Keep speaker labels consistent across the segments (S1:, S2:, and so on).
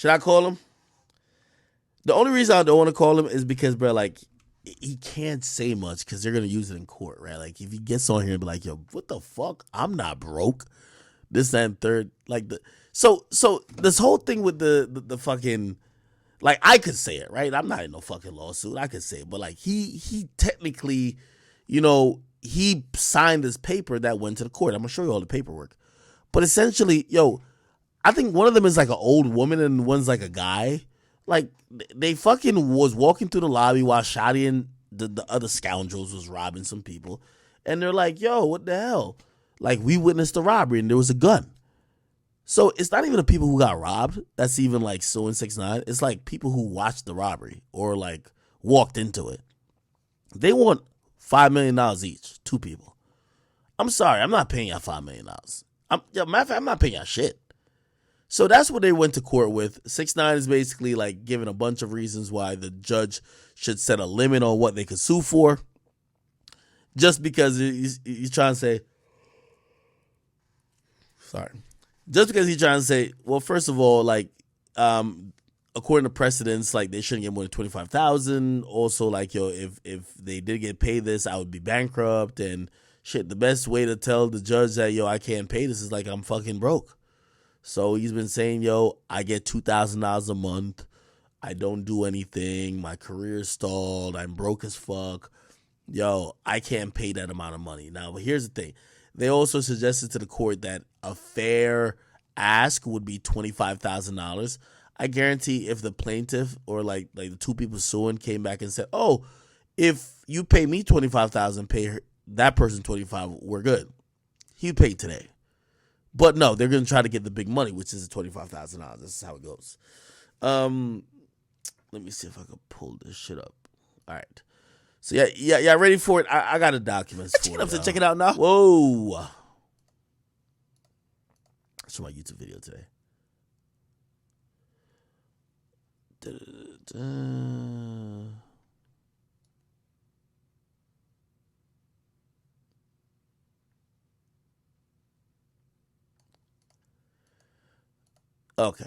S1: Should I call him? The only reason I don't want to call him is because, bro, like, he can't say much because they're going to use it in court, right? Like, if he gets on here and be like, yo, what the fuck? I'm not broke. This, that, and third. Like, so this whole thing with the fucking, like, I could say it, right? I'm not in no fucking lawsuit. I could say it. But, like, he technically, he signed this paper that went to the court. I'm going to show you all the paperwork. But essentially, yo, I think one of them is like an old woman and one's like a guy. Like, they fucking was walking through the lobby while Shotty and the other scoundrels was robbing some people. And they're like, yo, what the hell? Like, we witnessed the robbery and there was a gun. So it's not even the people who got robbed that's even like suing 6ix9ine. It's like people who watched the robbery or like walked into it. They want $5 million each, 2 people. I'm sorry, I'm not paying y'all $5 million. Matter of fact, I'm not paying y'all shit. So that's what they went to court with. 6ix9ine is basically like giving a bunch of reasons why the judge should set a limit on what they could sue for. Just because he's trying to say, just because he's trying to say, well, first of all, like, according to precedents, like, they shouldn't get more than $25,000. Also, like, yo, if they did get paid this, I would be bankrupt and shit. The best way to tell the judge that, yo, I can't pay this is like I'm fucking broke. So he's been saying, yo, I get $2,000 a month. I don't do anything. My career's stalled. I'm broke as fuck. Yo, I can't pay that amount of money. Now, but here's the thing. They also suggested to the court that a fair ask would be $25,000. I guarantee if the plaintiff or like the 2 people suing came back and said, oh, if you pay me $25,000, pay that person $25,000, we're good. He paid today. But no, they're going to try to get the big money, which is the $25,000. This is how it goes. Let me see if I can pull this shit up. All right. So yeah, ready for it? I got the documents for it.
S2: Check it out now.
S1: Whoa. I saw my YouTube video today. Okay.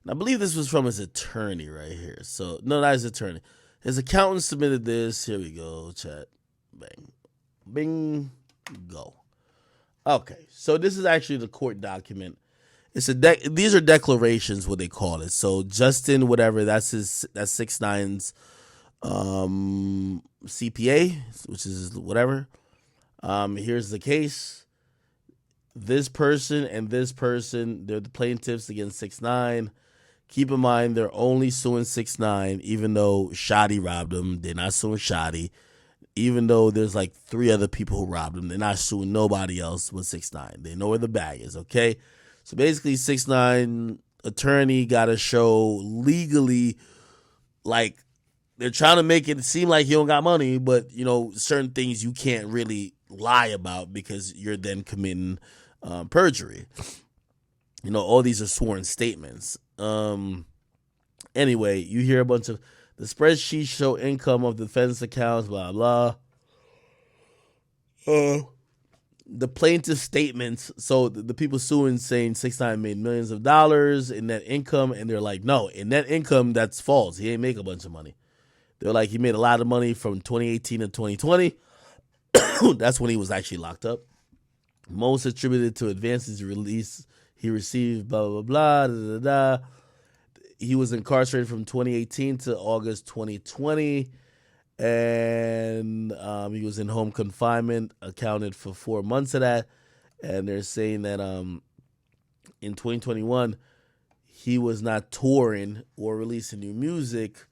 S1: And I believe this was from his attorney right here. So, no, not his attorney. His accountant submitted this. Here we go, chat. Bang. Bing. Go. Okay. So, this is actually the court document. It's these are declarations, what they call it. So, Justin, whatever, that's 6ix9ine's CPA, which is whatever. Here's the case. This person and this person, they're the plaintiffs against 6ix9ine. Keep in mind, they're only suing 6ix9ine, even though Shotty robbed them. They're not suing Shotty. Even though there's like 3 other people who robbed them, they're not suing nobody else but 6ix9ine. They know where the bag is, okay? So basically, 6ix9ine attorney got to show legally, like, they're trying to make it seem like you don't got money, but, certain things you can't really lie about because you're then committing perjury. All these are sworn statements. Anyway, you hear a bunch of the spreadsheets show income of defense accounts, blah, blah. The plaintiff statements, so the people suing saying 6ix9ine made millions of dollars in net income, and they're like, no, in net income, that's false. He ain't make a bunch of money. They're like, he made a lot of money from 2018 to 2020. That's when he was actually locked up. Most attributed to advances he received, blah, blah, blah, da, da, da. He was incarcerated from 2018 to August 2020, and he was in home confinement, accounted for 4 months of that, and they're saying that in 2021, he was not touring or releasing new music,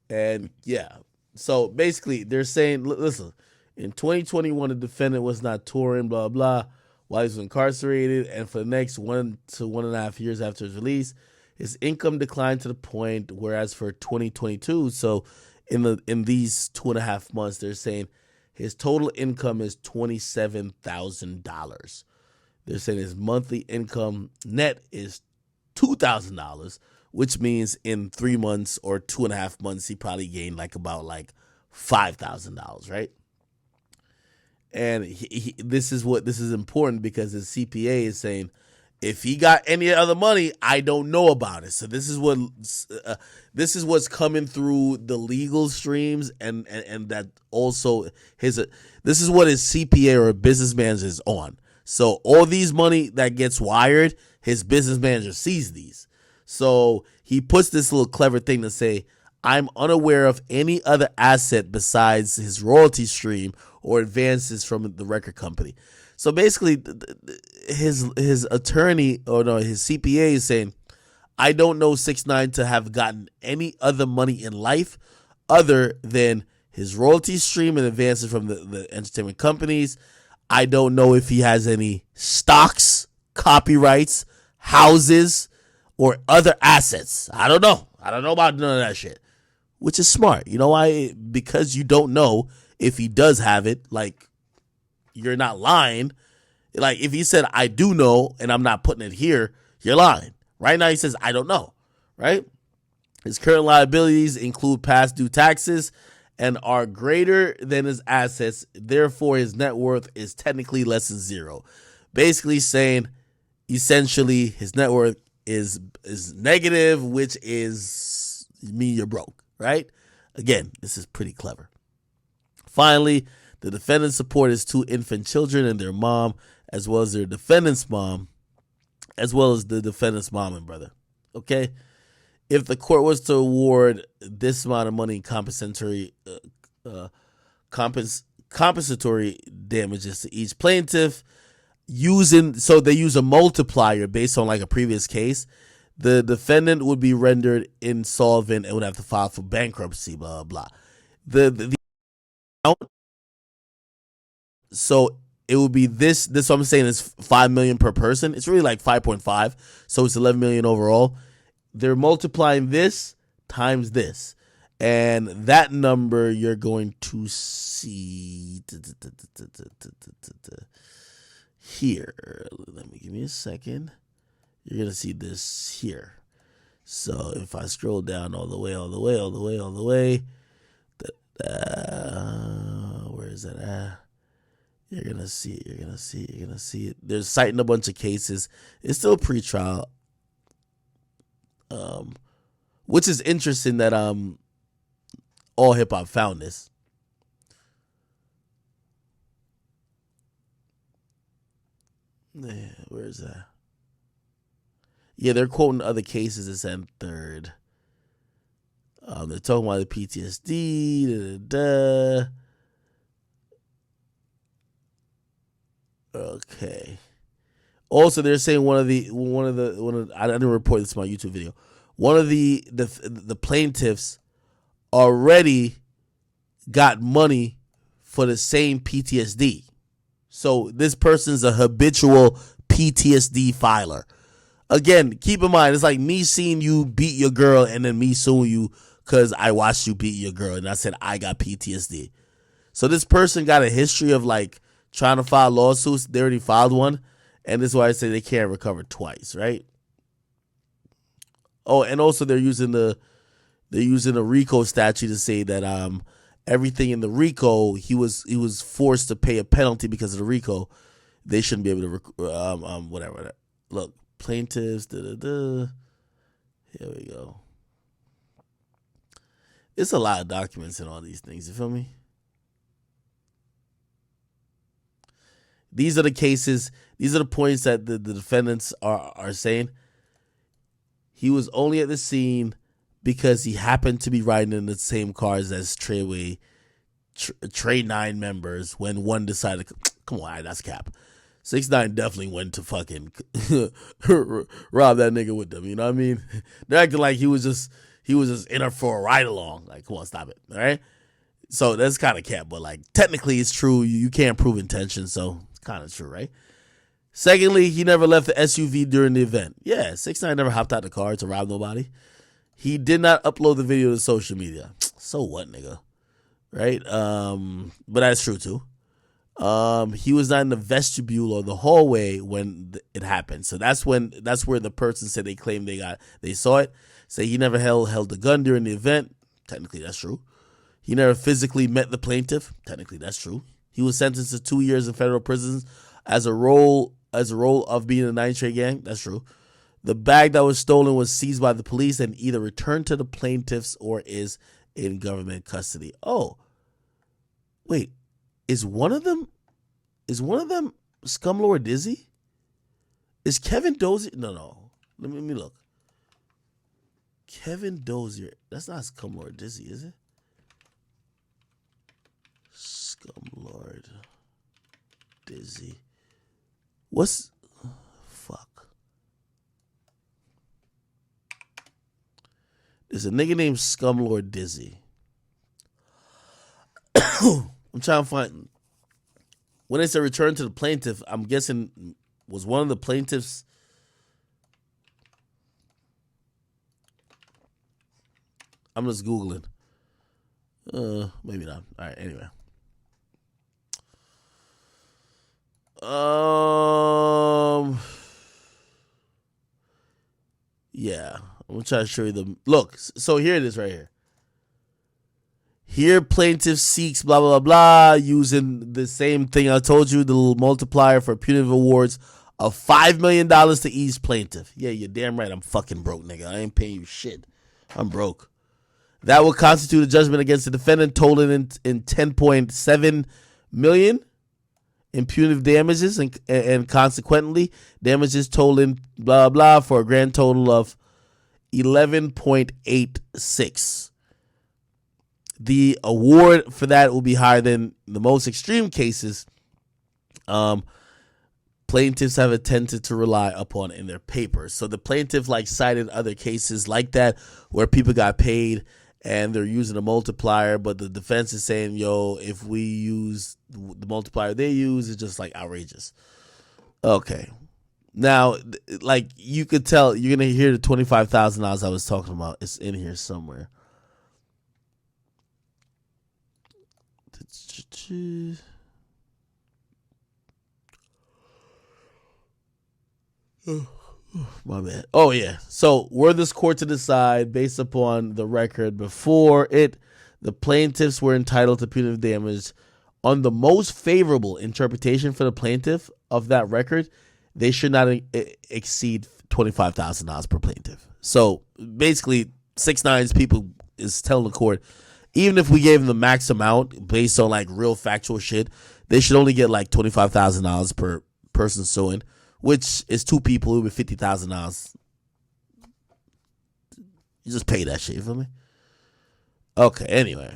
S1: and yeah. So basically, they're saying, listen, in 2021, the defendant was not touring, blah, blah, while he was incarcerated, and for the next 1 to 1.5 years after his release, his income declined to the point, whereas for 2022, so in these 2.5 months, they're saying his total income is $27,000. They're saying his monthly income net is $2,000, which means in 3 months or 2.5 months, he probably gained about $5,000, right? And this is important because his CPA is saying If he got any other money, I don't know about it. So this is what's coming through the legal streams, and that also this is what his CPA or business manager is on. So all these money that gets wired, his business manager sees these. So he puts this little clever thing to say, I'm unaware of any other asset besides his royalty stream or advances from the record company. So basically, his attorney, or no, his CPA is saying, I don't know 6ix9ine to have gotten any other money in life other than his royalty stream and advances from the entertainment companies. I don't know if he has any stocks, copyrights, houses, or other assets. I don't know. I don't know about none of that shit, which is smart. You know why? Because you don't know if he does have it. Like, you're not lying. Like, if he said, I do know, and I'm not putting it here, you're lying. Right now, he says, I don't know. Right? His current liabilities include past due taxes and are greater than his assets. Therefore, his net worth is technically less than zero. Basically saying, essentially, his net worth is negative, which is mean you're broke. Right? Again, this is pretty clever. Finally, the defendant support his 2 infant children and their mom, as well as their defendant's mom, as well as the defendant's mom and brother. Okay? If the court was to award this amount of money in compensatory damages to each plaintiff, so they use a multiplier based on like a previous case, the defendant would be rendered insolvent and would have to file for bankruptcy, blah, blah. The amount, so it would be this what I'm saying is $5 million per person. It's really like 5.5, so it's 11 million overall. They're multiplying this times this, and that number you're going to see here. Give me a second. You're gonna see this here. So if I scroll down all the way, where is that at? You're gonna see it. They're citing a bunch of cases. It's still pre-trial, which is interesting that All Hip Hop found this. Yeah, where is that? Yeah, they're quoting other cases and saying third. They're talking about the PTSD. Okay. Also, they're saying one of the I didn't report this in my YouTube video. One of the plaintiffs already got money for the same PTSD. So this person's a habitual PTSD filer. Again, keep in mind, it's like me seeing you beat your girl and then me suing you because I watched you beat your girl and I said I got PTSD. So this person got a history of like trying to file lawsuits. They already filed one, and this is why I say they can't recover twice, right? Oh, and also they're using the RICO statute to say that everything in the RICO he was forced to pay a penalty because of the RICO. They shouldn't be able to whatever. Look, plaintiffs. Here we go. It's a lot of documents and all these things. You feel me? These are the cases. These are the points that the defendants are saying. He was only at the scene because he happened to be riding in the same cars as Trey 9 members when one decided, come on, that's cap. 6ix9ine definitely went to fucking rob that nigga with them. You know what I mean? They're acting like he was just in her for a ride along. Like, come on, stop it. All right. So that's kind of cap, but like technically it's true. You can't prove intention, so it's kind of true, right? Secondly, he never left the SUV during the event. Yeah, 6ix9ine never hopped out the car to rob nobody. He did not upload the video to social media. So what, nigga? Right? But that's true too. He was not in the vestibule or the hallway when it happened. So that's where the person said they claimed they saw it. Say he never held the gun during the event. Technically, that's true. He never physically met the plaintiff. Technically, that's true. He was sentenced to 2 years in federal prisons as a role as a role of being a 9 Trey gang. That's true. The bag that was stolen was seized by the police and either returned to the plaintiffs or is in government custody. Oh, wait, is one of them Scumlord Dizzy? Is Kevin Dozier? No. Let me look. Kevin Dozier. That's not Scumlord Dizzy, is it? Scumlord Dizzy. What's fuck? There's a nigga named Scumlord Dizzy. I'm trying to find. When they said return to the plaintiff, I'm guessing was one of the plaintiffs. I'm just Googling. Maybe not. All right, anyway. Yeah. I'm gonna try to show you the look. So here it is right here. Here plaintiff seeks blah blah blah using the same thing I told you, the little multiplier for punitive awards of $5 million to each plaintiff. Yeah, you're damn right. I'm fucking broke, nigga. I ain't paying you shit. I'm broke. That would constitute a judgment against the defendant totaling in $10.7 million in punitive damages and consequently damages totaling blah blah for a grand total of 11.86. The award for that will be higher than the most extreme cases plaintiffs have attempted to rely upon in their papers. So the plaintiff cited other cases like that where people got paid and they're using a multiplier, but the defense is saying, yo, if we use the multiplier they use, it's just outrageous. Okay. Now, you could tell, you're going to hear the $25,000 I was talking about. It's in here somewhere. My bad. Oh, yeah. So, were this court to decide, based upon the record before it, the plaintiffs were entitled to punitive damage on the most favorable interpretation for the plaintiff of that record, they should not exceed $25,000 per plaintiff. So, basically, 6ix9ine's people is telling the court, even if we gave them the max amount based on real factual shit, they should only get $25,000 per person suing, which is 2 people with $50,000. You just pay that shit, you feel me? Okay, anyway.